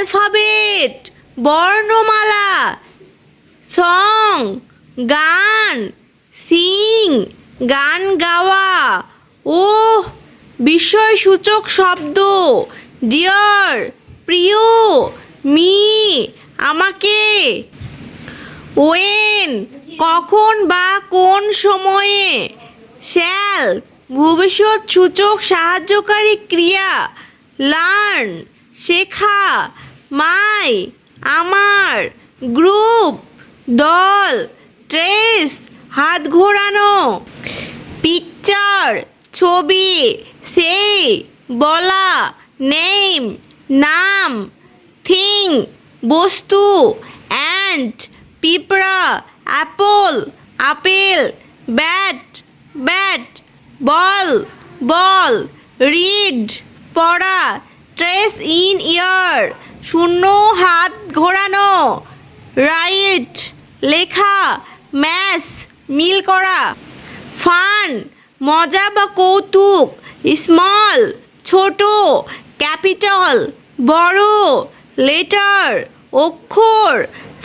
Alphabet বর্ণমালা, song গান, সিং গান গাওয়া, ও বিস্ময়সূচক শব্দ, ডিয়ার প্রিয়, মি আমাকে, ওয়েন কখন বা কোন সময়ে, শ্যাল ভবিষ্যৎ সূচক সাহায্যকারী ক্রিয়া, লার্ন শেখা, মাই আমার, গ্রুপ দল, ট্রেস হাত ঘোরানো, পিকচার ছবি, সেই বলা, নেম নাম, থিং বস্তু, অ্যান্ট পিঁপড়া, অ্যাপল আপেল, ব্যাট ব্যাট, বল বল, রিড পড়া, ট্রেস ইন ইয়ার শূন্য হাত ঘোরানো, রাইট লেখা, ম্যাথ মিল করা, ফান মজা বা কৌতুক, স্মল ছোট, ক্যাপিটাল বড়, লেটার অক্ষর,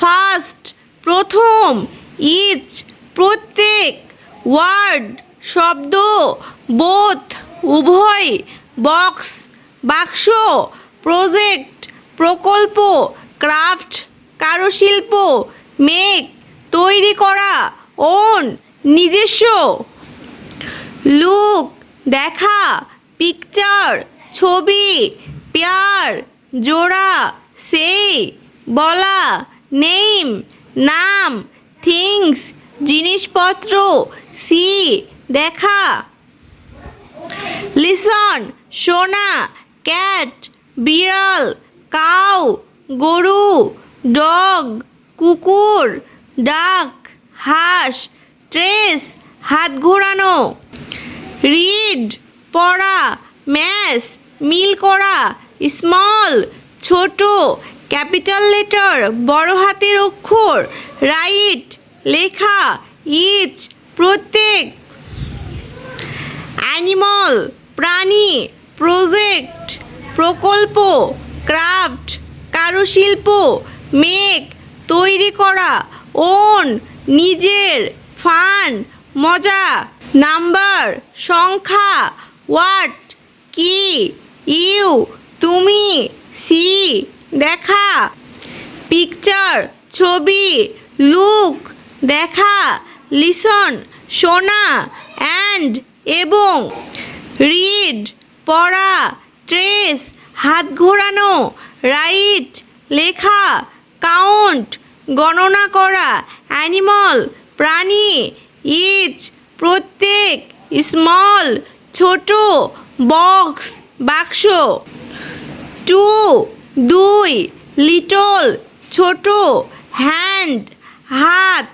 ফার্স্ট প্রথম, ইচ প্রত্যেক, ওয়ার্ড শব্দ, বোথ উভয়, বক্স বাক্স, প্রজেক্ট প্রকল্প, ক্রাফট কারুশিল্প, মেক তৈরি করা, ওন নিজস্ব, লুক দেখা, পিকচার ছবি, পেয়ার জোড়া, সেই বলা, নেম নাম, থিংস জিনিসপত্র, সি দেখা, লিসন শোনা, ক্যাট বিড়াল, কাউ গরু, ডগ কুকুর, ডাক হাঁস, ট্রেস হাত ঘোরানো, রিড পড়া, ম্যাথ মিল করা, স্মল ছোট, ক্যাপিটাল লেটার বড় হাতের অক্ষর, রাইট লেখা, ইচ প্রত্যেক, অ্যানিমাল প্রাণী, প্রজেক্ট প্রকল্প, ক্রাফট কারুশিল্প, মেক তৈরি করা, ওন নিজের, ফান মজা, নাম্বার সংখ্যা, হোয়াট কি, ইউ তুমি, সি দেখা, পিকচার ছবি, লুক দেখা, লিসন শোনা, অ্যান্ড এবং, রিড পড়া, ট্রেস হাত ঘোরানো, রাইট লেখা, কাউন্ট গণনা করা, অ্যানিমাল প্রাণী, ইচ প্রত্যেক, স্মল ছোট, বক্স বাক্স, টু দুই, লিটল ছোট, হ্যান্ড হাত,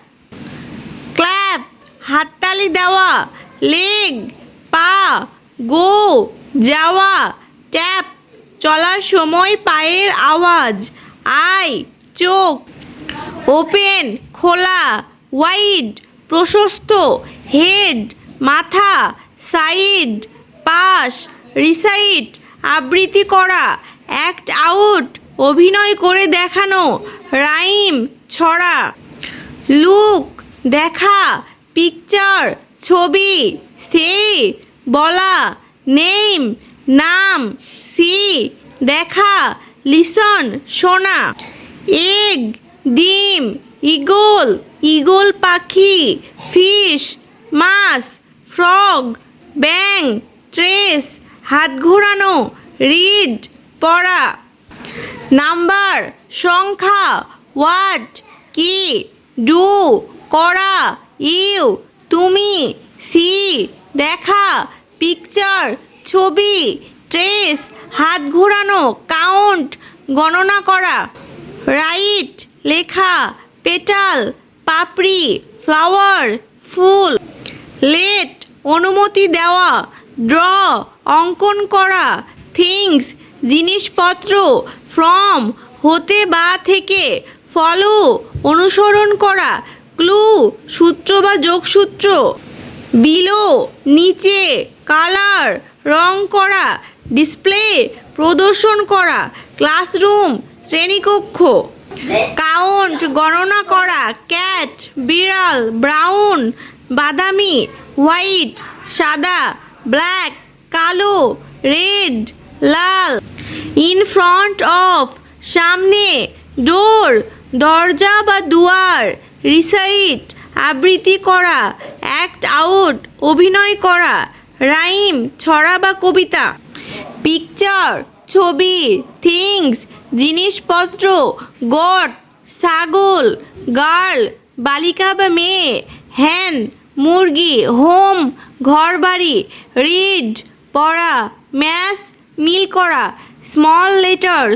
ক্ল্যাপ হাততালি দেওয়া, লেগ পা, গো যাওয়া, ট্যাপ চলার সময় পায়ের আওয়াজ, আই চোখ, ওপেন খোলা, ওয়াইড প্রশস্ত, হেড মাথা, সাইড পাশ, রিসাইট আবৃত্তি করা, অ্যাক্ট আউট অভিনয় করে দেখানো, রাইম ছড়া, লুক দেখা, পিকচার ছবি, সেই বলা, নেম নাম, সি দেখা, লিসন শোনা, এগ ডিম, ঈগল ঈগল পাখি, ফিশ মাছ, ফ্রগ ব্যাং, ট্রেস হাত ঘোরানো, রিড পড়া, নাম্বার সংখ্যা, হোয়াট কি, ডু করা, ইউ তুমি, সি দেখা, পিকচার ছবি, ট্রেস হাত ঘোরানো, কাউন্ট গণনা করা, রাইট লেখা, পেটাল পাপড়ি, ফ্লাওয়ার ফুল, লেট অনুমতি দেওয়া, ড্র অঙ্কন করা, থিংস জিনিসপত্র, ফ্রম হতে বা থেকে, ফলো অনুসরণ করা, ক্লু সূত্র বা যোগসূত্র, বিলো নিচে, কালার রং করা, ডিসপ্লে প্রদর্শন করা, ক্লাসরুম শ্রেণীকক্ষ। কাউন্ট গণনা করা, ক্যাট বিড়াল, ব্রাউন বাদামি, হোয়াইট সাদা, ব্ল্যাক কালো, red Lal. In front of সামনে, ডোর দরজা বা দুয়ার, রিসাইট আবৃত্তি করা, অ্যাক্ট আউট অভিনয় করা, রাইম ছড়া বা কবিতা। পিকচার ছবি, থিংস জিনিসপত্র, গট ছাগল, গার্ল বালিকা বা মেয়ে, হ্যান মুরগি, হোম ঘরবাড়ি, রিড পড়া, ম্যাথ মিল করা। স্মল লেটার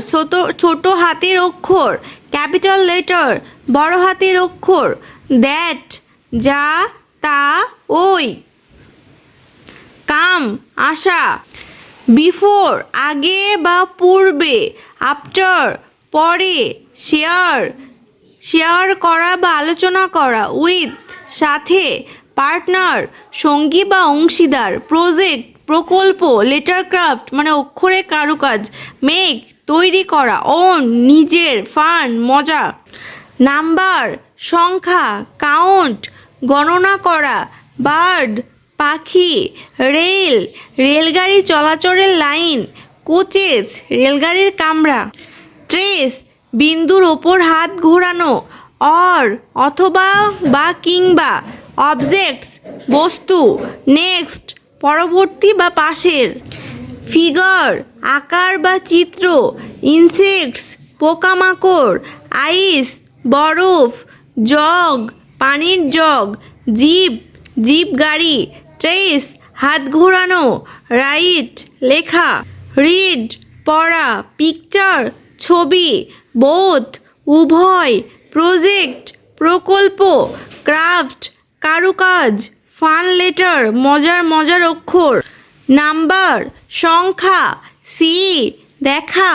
ছোট হাতের অক্ষর, ক্যাপিটাল লেটার বড় হাতের অক্ষর। দ্যাট যা তা ওই। কাম আসা। বিফোর আগে বা পূর্বে, আফটার পরে, শেয়ার করা বা আলোচনা করা, উইথ সাথে, পার্টনার সঙ্গী বা অংশীদার, প্রজেক্ট প্রকল্প, লেটার ক্রাফট মানে অক্ষরে কারুকাজ, মেক তৈরি করা, ওন নিজের, ফান মজা। নাম্বার সংখ্যা, কাউন্ট গণনা করা, বার্ড পাখি, রেল রেলগাড়ি চলাচলের লাইন, কোচেস রেলগাড়ির কামরা। ট্রেস বিন্দুর ওপর হাত ঘোরানো, অর অথবা বা কিংবা, অবজেক্টস বস্তু, নেক্সট পরবর্তী বা পাশের। ফিগার আকার বা চিত্র, ইনসেক্টস পোকামাকড়, আইস বরফ, জগ পানির জগ, জিপ গাড়ি, ট্রেস হাত ঘোরানো, রাইট লেখা, রিড পড়া, পিকচার ছবি, বোথ উভয়, প্রজেক্ট প্রকল্প, ক্রাফট কারুকাজ, ফান লেটার মজার অক্ষর। নাম্বার সংখ্যা, সি দেখা,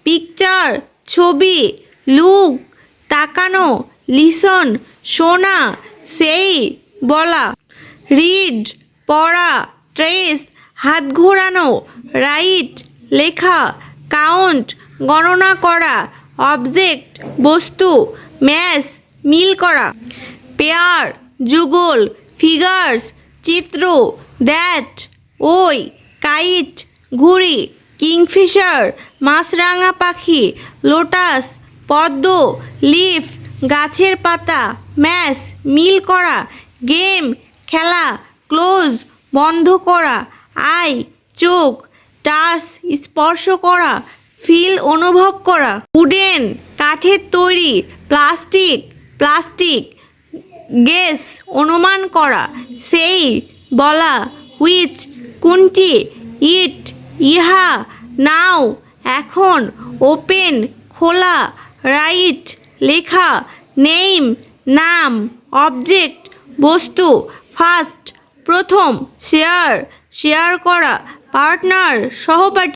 পিকচার ছবি, লুক তাকানো, লিসন শোনা, সেই বলা। রিড পড়া, ট্রেস হাত ঘোরানো, রাইট লেখা, কাউন্ট গণনা করা, অবজেক্ট বস্তু, ম্যাচ মিল করা। পেয়ার যুগল, ফিগার্স চিত্র, দ্যাট ওই, কাইট ঘুড়ি, কিংফিশার মাছরাঙা পাখি, লোটাস পদ্ম, লিফ গাছের পাতা, ম্যাচ মিল করা, গেম খেলা, ক্লোজ বন্ধ করা, আই চোখ, টাচ স্পর্শ করা, ফিল অনুভব করা। উডেন কাঠের তৈরি, প্লাস্টিক গেস অনুমান করা, সেই বলা, হুইচ কোনটি, ইট ইহা, নাও এখন, ওপেন খোলা, রাইট লেখা, নেম নাম, অবজেক্ট বস্তু, ফার্স্ট প্রথম, শেয়ার করা, পার্টনার সহপাঠী।